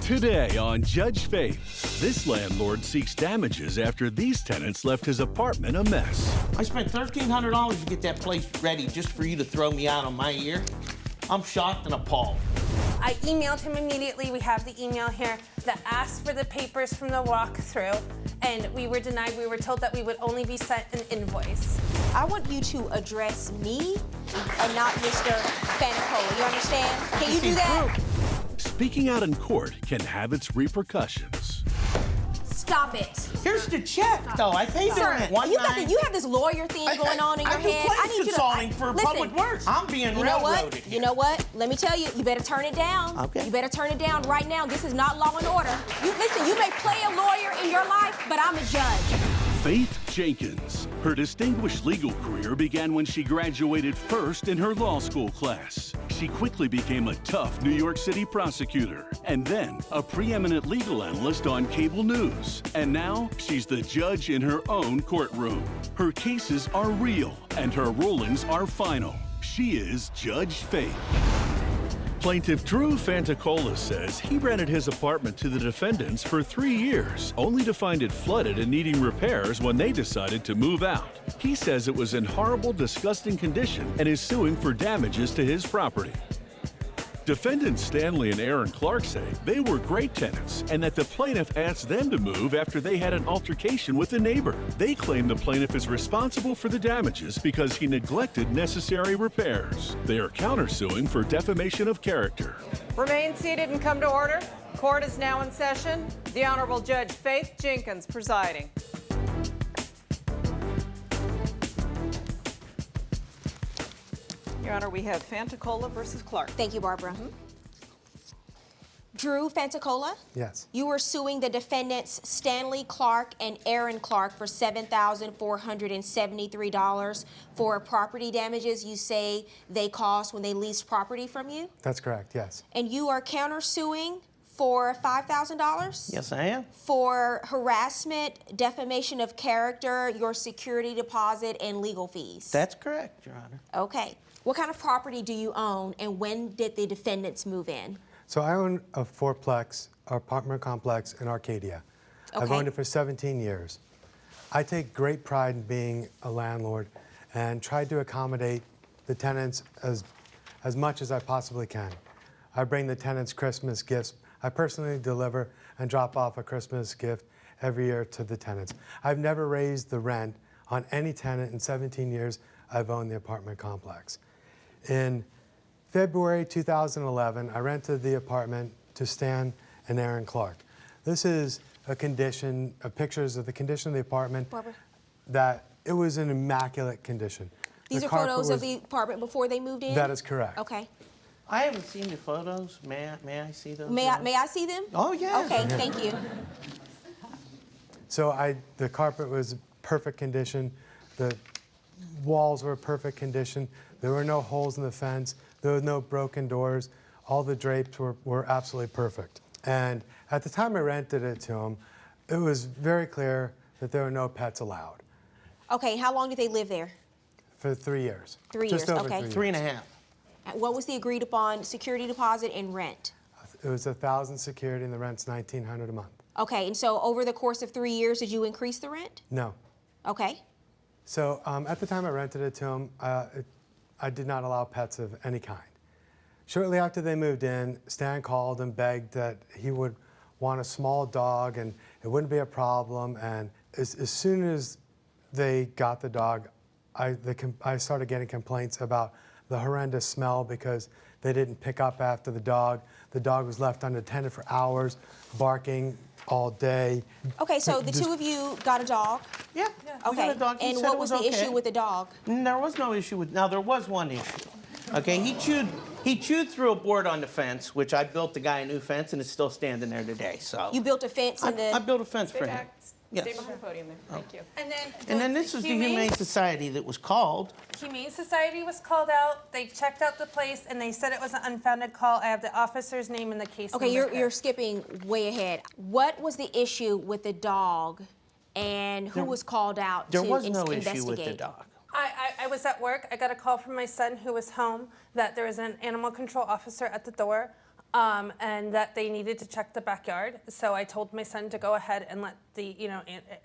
Today on Judge Faith, this landlord seeks damages after these tenants left his apartment a mess. I spent $1,300 to get that place ready just for you to throw me out on my ear. I'm shocked and appalled. I emailed him immediately. We have the email here that asked for the papers from the walkthrough, and we were denied. We were told that we would only be sent an invoice. I want you to address me and not Mr. Fanicola. You understand? Can you do that? Speaking out in court can have its repercussions. Stop it. Here's the check, though. I paid the rent. You have this lawyer thing going on in your head. I need consulting for public works. I'm being railroaded. You know what? Let me tell you, you better turn it down. Okay. You better turn it down right now. This is not law and order. Listen, you may play a lawyer in your life, but I'm a judge. Faith Jenkins. Her distinguished legal career began when she graduated first in her law school class. She quickly became a tough New York City prosecutor, and then a preeminent legal analyst on cable news. And now she's the judge in her own courtroom. Her cases are real, and her rulings are final. She is Judge Faith. Plaintiff Drew Fantacola says he rented his apartment to the defendants for 3 years, only to find it flooded and needing repairs when they decided to move out. He says it was in horrible, disgusting condition and is suing for damages to his property. Defendants Stanley and Aaron Clark say they were great tenants and that the plaintiff asked them to move after they had an altercation with a neighbor. They claim the plaintiff is responsible for the damages because he neglected necessary repairs. They are countersuing for defamation of character. Remain seated and come to order. Court is now in session. The Honorable Judge Faith Jenkins presiding. Your Honor, we have Fantacola versus Clark. Thank you, Barbara. Drew Fantacola? Yes. You were suing the defendants Stanley Clark and Aaron Clark for $7,473 for property damages you say they caused when they leased property from you? That's correct, yes. And you are countersuing for $5,000? Yes, I am. For harassment, defamation of character, your security deposit, and legal fees? That's correct, Your Honor. Okay. What kind of property do you own, and when did the defendants move in? So I own a fourplex apartment complex in Arcadia. Okay. I've owned it for 17 years. I take great pride in being a landlord and try to accommodate the tenants as much as I possibly can. I bring the tenants Christmas gifts. I personally deliver and drop off a Christmas gift every year to the tenants. I've never raised the rent on any tenant in 17 years I've owned the apartment complex. In February 2011, I rented the apartment to Stan and Aaron Clark. This is pictures of the condition of the apartment. Barbara. That it was in immaculate condition. These are photos of the apartment before they moved in? That is correct. Okay. I haven't seen the photos. May I see those? May I see them? Oh, yeah. Okay, thank you. So the carpet was perfect condition. The walls were perfect condition. There were no holes in the fence. There were no broken doors. All the drapes were absolutely perfect. And at the time I rented it to him, it was very clear that there were no pets allowed. Okay, how long did they live there? For 3 years. 3 Just years, over okay. 3 years. 3.5. What was the agreed upon security deposit and rent? It was $1,000 security and the rent's $1,900 a month. Okay, and so over the course of 3 years, did you increase the rent? No. Okay. So at the time I rented it to him, I did not allow pets of any kind. Shortly after they moved in, Stan called and begged that he would want a small dog and it wouldn't be a problem. And as soon as they got the dog, I started getting complaints about the horrendous smell because they didn't pick up after the dog. The dog was left unattended for hours, barking all day. Okay, so the two of you got a dog? Yeah. We Okay, got a dog. He and said what it was the okay. issue with the dog? There was no issue with. Now there was one issue. Okay, he chewed through a board on the fence, which I built the guy a new fence, and it's still standing there today. So You built a fence in the... I built a fence for him. Stay Yes. behind the podium there. Thank you. And then this was the Humane Society that was called. Humane Society was called out. They checked out the place, and they said it was an unfounded call. I have the officer's name in the case. Okay, you're skipping way ahead. What was the issue with the dog, and who was called out to There was no investigate? issue with the dog. I was at work. I got a call from my son who was home that there was an animal control officer at the door. and that they needed to check the backyard. So I told my son to go ahead and let the,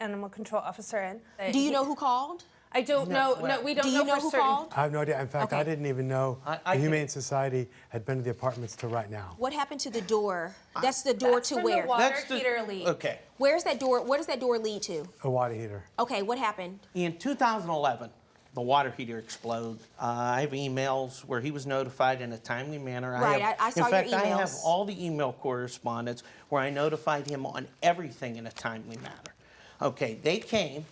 animal control officer in. Do you know who called? I don't know. No, we don't Do you know know for who certain. called? I have no idea. In fact, Okay. I didn't even know I the can- Humane Society had been to the apartments till right now. What happened to the door? That's the door That's to from where? the water That's the- heater leak. Okay. Where's that door? Where does that door lead to? A water heater. Okay, what happened? In 2011, the water heater exploded. I have emails where he was notified in a timely manner. Right, I saw in your fact, I have emails. all the email correspondence where I notified him on everything in a timely manner. Okay, they came.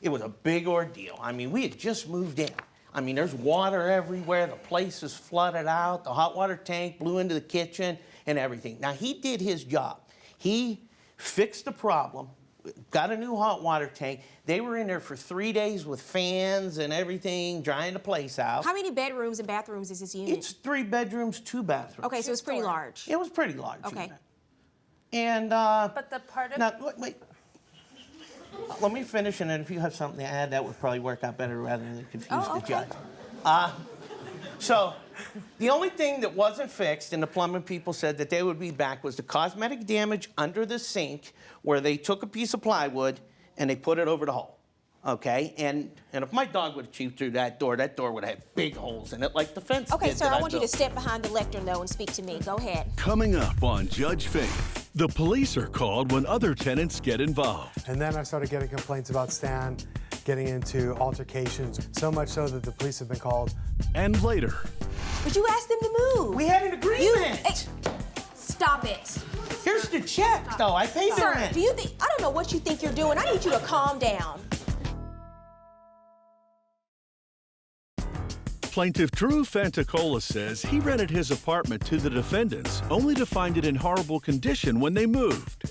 It was a big ordeal. I mean, we had just moved in. I mean, there's water everywhere. The place is flooded out. The hot water tank blew into the kitchen and everything. Now, he did his job. He fixed the problem, got a new hot water tank. They were in there for 3 days with fans and everything, drying the place out. How many bedrooms and bathrooms is this unit? It's 3 bedrooms, 2 bathrooms. Okay, so it's pretty large. It was pretty large. Okay. unit. And, But the part of now, wait. Let me finish, and then if you have something to add, that would probably work out better rather than confuse Oh, the okay. judge. So, the only thing that wasn't fixed, and the plumbing people said that they would be back, was the cosmetic damage under the sink, where they took a piece of plywood and they put it over the hole. Okay, and if my dog would have chewed through that door would have had big holes in it, like the fence Okay, did sir, that I want you to built. step behind the lectern though and speak to me. Go ahead. Coming up on Judge Faith, the police are called when other tenants get involved. And then I started getting complaints about Stan getting into altercations, so much so that the police have been called. And later, But you asked them to move. We had an agreement. Stop it. Here's the check, though. I paid the Sir, rent. do you think, I don't know what you think you're doing. I need you to calm down. plaintiff Drew Fantacola says he rented his apartment to the defendants only to find it in horrible condition when they moved.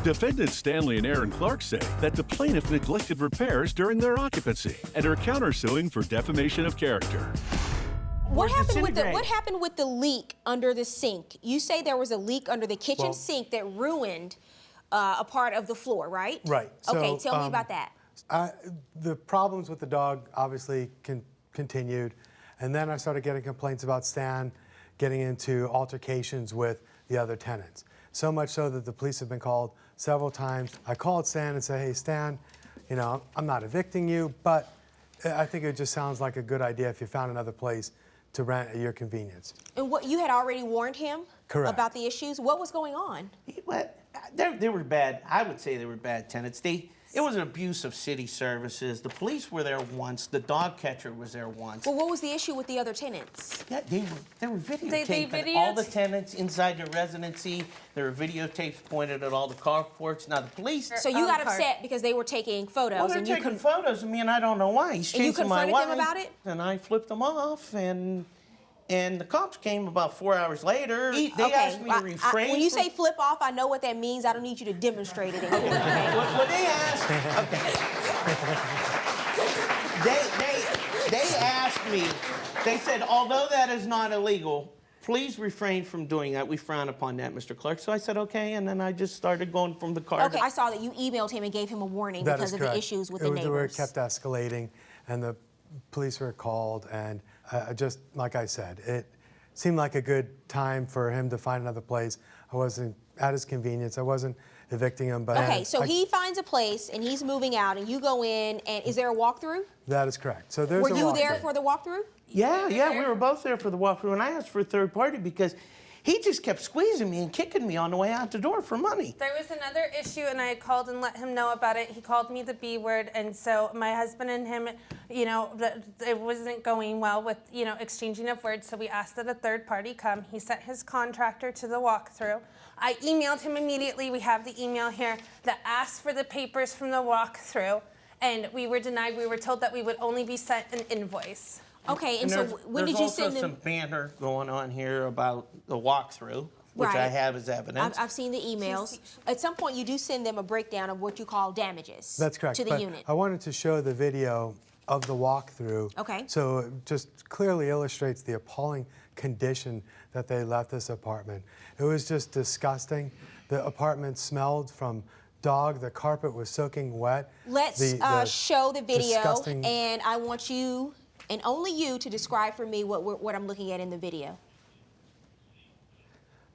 Defendants Stanley and Aaron Clark say that the plaintiff neglected repairs during their occupancy and are countersuing for defamation of character. What happened disintegrate. with the leak under the sink? You say there was a leak under the kitchen Well- sink that ruined a part of the floor, right? Right. Okay, So, tell me about that. The problems with the dog obviously continued, and then I started getting complaints about Stan getting into altercations with the other tenants. So much so that the police have been called several times. I called Stan and said, hey, Stan, you know, I'm not evicting you, but I think it just sounds like a good idea if you found another place to rent at your convenience. And what you had already warned him Correct. about the issues? What was going on? They were bad. I would say they were bad tenants. It was an abuse of city services. The police were there once. The dog catcher was there once. Well, what was the issue with the other tenants? Yeah, they were videotaping They all the tenants inside their residency. There were videotapes pointed at all the carports. Now the police. So you got car. upset because they were taking photos Well, they're and you taking couldn't. photos of me, and I don't know why. He's And you chasing my confronted wife. them about it? And I flipped them off, and the cops came about 4 hours later. They asked me to refrain. When you from- say flip off, I know what that means. I don't need you to demonstrate it anymore. Okay? Well, they asked. Okay. They asked me. They said, although that is not illegal, please refrain from doing that. We frown upon that, Mr. Clark. So I said, okay, and then I just started going from the car. Okay, I saw that you emailed him and gave him a warning That because is of correct. the issues with It the was where it neighbors. kept escalating, and the police were called, and just like I said, it seemed like a good time for him to find another place. I wasn't at his convenience. I wasn't evicting him, but Okay, so I- he finds a place and he's moving out, and you go in, and is there a walkthrough? That is correct. So there's Were a you walk there there. for the walkthrough? Yeah, we were both there for the walkthrough, and I asked for a third party because he just kept squeezing me and kicking me on the way out the door for money. There was another issue, and I called and let him know about it. He called me the B word, and so my husband and him, it wasn't going well with, exchanging of words, so we asked that a third party come. He sent his contractor to the walkthrough. I emailed him immediately. We have the email here that asked for the papers from the walkthrough, and we were denied. We were told that we would only be sent an invoice. Okay, and so when did you send There's also them? some banter going on here about the walkthrough, which I Right. have as evidence. I've seen the emails. At some point, you do send them a breakdown of what you call damages. That's correct. To the but unit. I wanted to show the video of the walkthrough. Okay. So it just clearly illustrates the appalling condition that they left this apartment. It was just disgusting. The apartment smelled from dog. The carpet was soaking wet. Let's The show the video, disgusting- and I want you, and only you, to describe for me what I'm looking at in the video.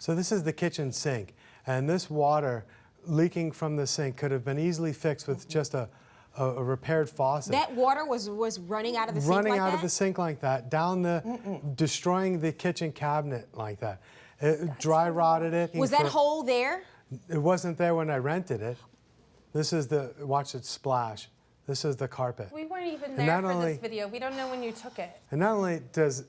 So this is the kitchen sink, and this water leaking from the sink could have been easily fixed with just a repaired faucet. That water was running out of the sink Running like out that? of the sink like that, down the, destroying the kitchen cabinet like that. It dry rotted it. Was that hole there? It wasn't there when I rented it. This is the, watch it splash. This is the carpet. We weren't even And there not for only- this video. We don't know when you took it. And not only is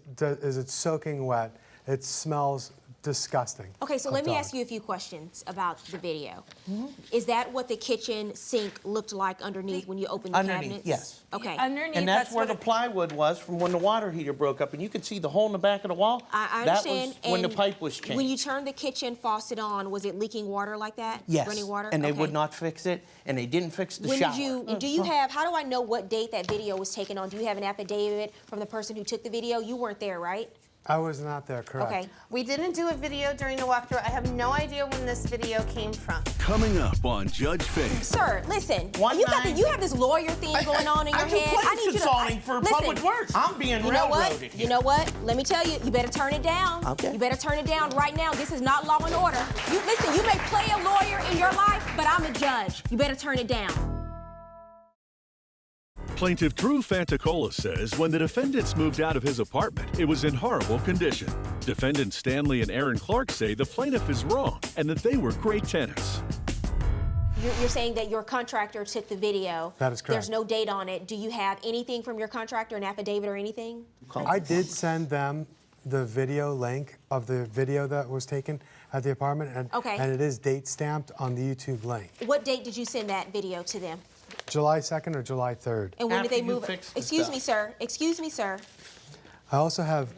it soaking wet, it smells disgusting. Okay, so of let me dog. ask you a few questions about the video. Is that what the kitchen sink looked like underneath when you opened the Underneath, cabinets? yes. Okay. Underneath, And that's where what the plywood was from when the water heater broke up, and you could see the hole in the back of the wall. I understand. That was when the and pipe was changed. When you turned the kitchen faucet on, was it leaking water like that? Yes, Running water? and they Okay. would not fix it, and they didn't fix the When shower. do you have, how do I know what date that video was taken on? Do you have an affidavit from the person who took the video? You weren't there, right? I was not there, correct. Okay. We didn't do a video during the walkthrough. I have no idea when this video came from. Coming up on Judge Faith. Sir, listen. One You got night- you have this lawyer thing going on in your I do head. place consulting for listen, public works. I'm being you know what? railroaded You know what? Let me tell you, you better turn it down. Okay. You better turn it down right now. This is not law and order. You listen, you may play a lawyer in your life, but I'm a judge. You better turn it down. Plaintiff Drew Fantacola says when the defendants moved out of his apartment, it was in horrible condition. Defendants Stanley and Aaron Clark say the plaintiff is wrong and that they were great tenants. You're saying that your contractor took the video. That is correct. There's no date on it. Do you have anything from your contractor, an affidavit or anything? I did send them the video link of the video that was taken at the apartment, and, Okay. and it is date stamped on the YouTube link. What date did you send that video to them? July 2nd or July 3rd. And when After did they you move? fixed the Excuse stuff. me, sir. Excuse me, sir. I also have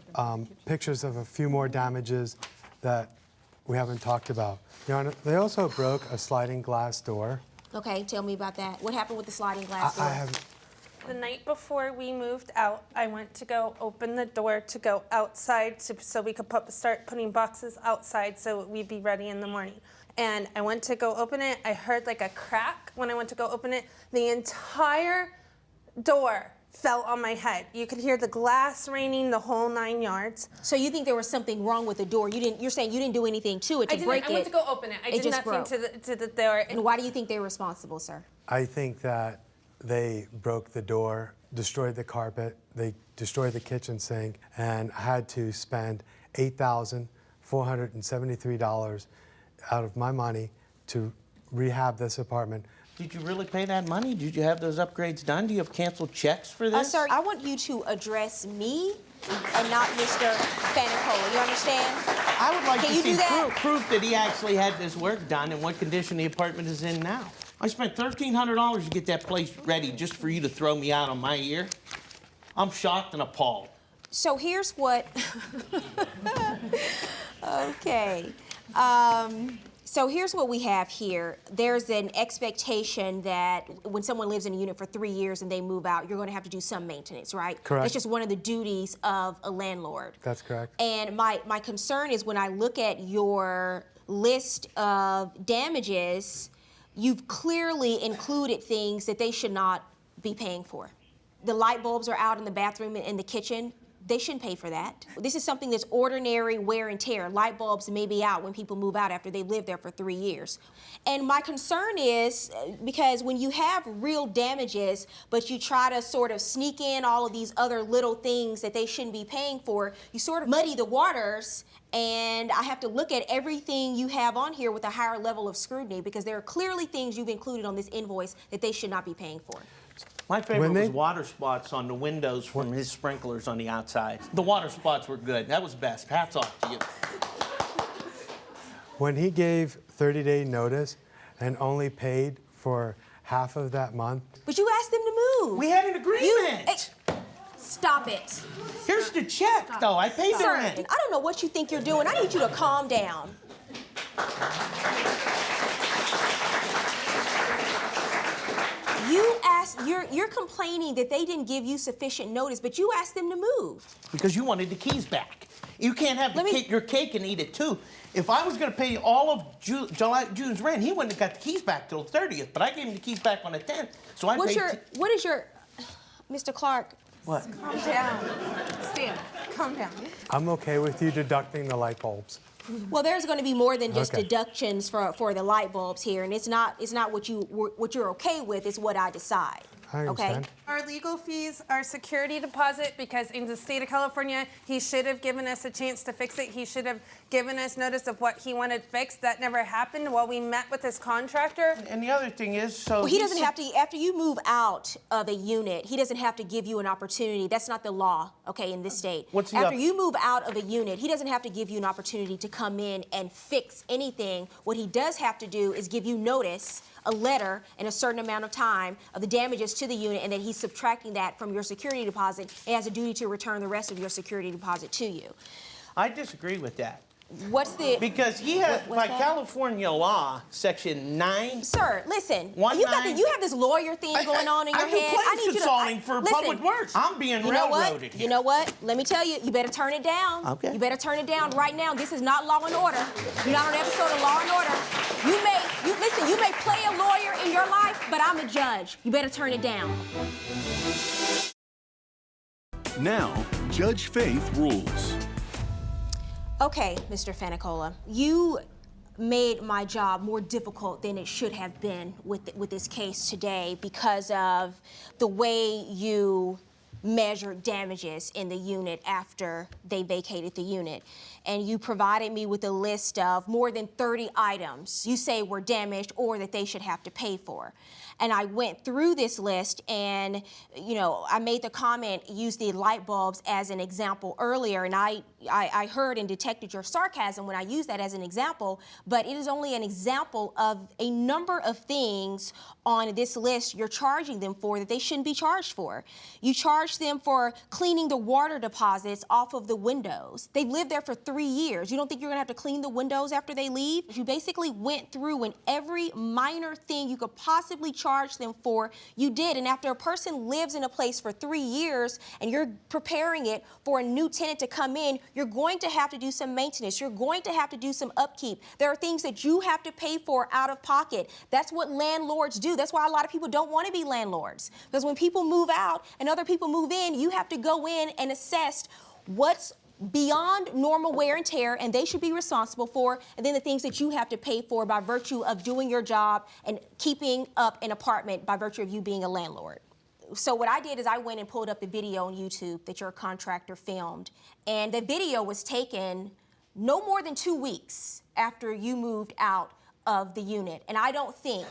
pictures of a few more damages that we haven't talked about. Your Honor, they also broke a sliding glass door. Okay, tell me about that. What happened with the sliding glass door? I have, The night before we moved out, I went to go open the door to go outside so we could start putting boxes outside so we'd be ready in the morning. And I went to go open it. I heard like a crack when I went to go open it. The entire door fell on my head. You could hear the glass raining the whole 9 yards. So you think there was something wrong with the door? You're saying you didn't do anything to it to break it. I went to go open it. I It did just nothing broke. to the door. And why do you think they're responsible, sir? I think that they broke the door, destroyed the carpet, they destroyed the kitchen sink, and had to spend $8,473 out of my money to rehab this apartment. Did you really pay that money? Did you have those upgrades done? Do you have canceled checks for this? Sir, I want you to address me and not Mr. Fanicola. You understand? I would like Can to you see do that? proof that he actually had this work done and what condition the apartment is in now. I spent $1,300 to get that place ready just for you to throw me out on my ear. I'm shocked and appalled. So here's what. Okay. So here's what we have here. There's an expectation that when someone lives in a unit for 3 years and they move out, you're going to have to do some maintenance, right? Correct. That's just one of the duties of a landlord. That's correct. And my concern is when I look at your list of damages, you've clearly included things that they should not be paying for. The light bulbs are out in the bathroom and in the kitchen. They shouldn't pay for that. This is something that's ordinary wear and tear. Light bulbs may be out when people move out after they've lived there for 3 years. And my concern is because when you have real damages, but you try to sort of sneak in all of these other little things that they shouldn't be paying for, you sort of muddy the waters. And I have to look at everything you have on here with a higher level of scrutiny because there are clearly things you've included on this invoice that they should not be paying for. My favorite When they- was water spots on the windows from his sprinklers on the outside. The water spots were good. That was best. Hats off to you. When he gave 30-day notice and only paid for half of that month, But you asked them to move. We had an agreement. Hey, stop it. Here's the check, though. I paid the Sir, rent. I don't know what you think you're doing. I need you to calm down. You asked, you're complaining that they didn't give you sufficient notice, but you asked them to move. Because you wanted the keys back. You can't have Let me- your cake and eat it, too. If I was going to pay all of June's rent, he wouldn't have got the keys back till the 30th, but I gave him the keys back on the 10th. So I paid... What is your, Mr. Clark, What? Calm down. Stan, calm down. I'm okay with you deducting the light bulbs. Well, there's going to be more than just Okay. deductions for the light bulbs here, and it's not what you're okay with. It's what I decide. I understand. Okay. Our legal fees, our security deposit, because in the state of California, he should have given us a chance to fix it. He should have given us notice of what he wanted fixed. That never happened while we met with his contractor. And the other thing is, so Well, he doesn't have to, after you move out of a unit, he doesn't have to give you an opportunity. That's not the law, okay, in this state. What's the After you move out of a unit, he doesn't have to give you an opportunity to come in and fix anything. What he does have to do is give you notice, a letter, in a certain amount of time of the damages to the unit, and then he's subtracting that from your security deposit and has a duty to return the rest of your security deposit to you. I disagree with that. What's the... Because he has, What's by that? California law, Section 9. Sir, listen. 1-9. You have this lawyer thing going on in your I do head. claims consulting for listen, public works. I'm being you know what? railroaded here. You know what? Let me tell you, you better turn it down. Okay. You better turn it down right now. This is not Law and Order. You're not on an episode of Law and Order. You may play a lawyer in your life, but I'm a judge. You better turn it down. Now, Judge Faith rules. Okay, Mr. Fanicola, you made my job more difficult than it should have been with this case today because of the way you measured damages in the unit after they vacated the unit. And you provided me with a list of more than 30 items you say were damaged or that they should have to pay for. And I went through this list and, you know, I made the comment, use the light bulbs as an example earlier, and I heard and detected your sarcasm when I used that as an example, but it is only an example of a number of things on this list you're charging them for that they shouldn't be charged for. You charge them for cleaning the water deposits off of the windows. They've lived there for 3 years. You don't think you're gonna have to clean the windows after they leave? You basically went through and every minor thing you could possibly charge them for, you did. And after a person lives in a place for 3 years and you're preparing it for a new tenant to come in, you're going to have to do some maintenance. You're going to have to do some upkeep. There are things that you have to pay for out of pocket. That's what landlords do. That's why a lot of people don't want to be landlords. Because when people move out and other people move in, you have to go in and assess what's beyond normal wear and tear, and they should be responsible for, and then the things that you have to pay for by virtue of doing your job and keeping up an apartment by virtue of you being a landlord. So what I did is I went and pulled up the video on YouTube that your contractor filmed, and the video was taken no more than 2 weeks after you moved out of the unit. And I don't think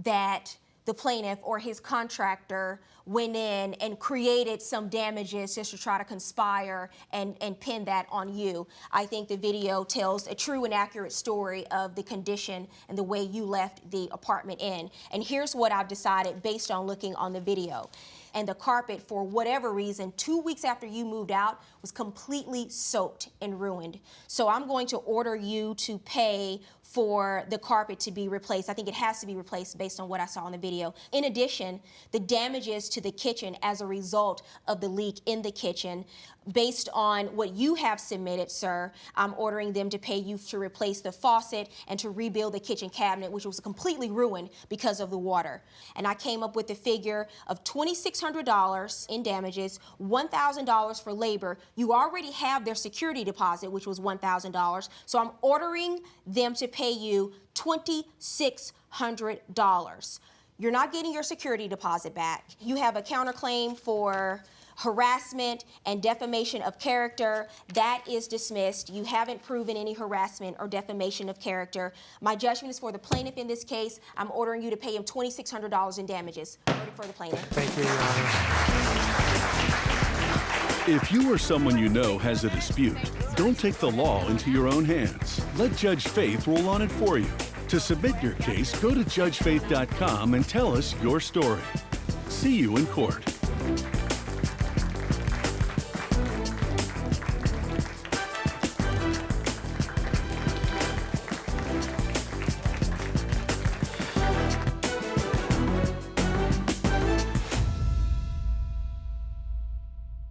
that the plaintiff or his contractor went in and created some damages just to try to conspire and pin that on you. I think the video tells a true and accurate story of the condition and the way you left the apartment in. And here's what I've decided based on looking on the video. And the carpet, for whatever reason, 2 weeks after you moved out, was completely soaked and ruined. So I'm going to order you to pay for the carpet to be replaced. I think it has to be replaced based on what I saw in the video. In addition, the damages to the kitchen as a result of the leak in the kitchen, based on what you have submitted, sir, I'm ordering them to pay you to replace the faucet and to rebuild the kitchen cabinet, which was completely ruined because of the water. And I came up with a figure of $2,600 in damages, $1,000 for labor. You already have their security deposit, which was $1,000. So I'm ordering them to pay you $2,600. You're not getting your security deposit back. You have a counterclaim for harassment and defamation of character. That is dismissed. You haven't proven any harassment or defamation of character. My judgment is for the plaintiff in this case. I'm ordering you to pay him $2,600 in damages. Ordered for the plaintiff. Thank you, Your Honor. If you or someone you know has a dispute, don't take the law into your own hands. Let Judge Faith rule on it for you. To submit your case, go to judgefaith.com and tell us your story. See you in court.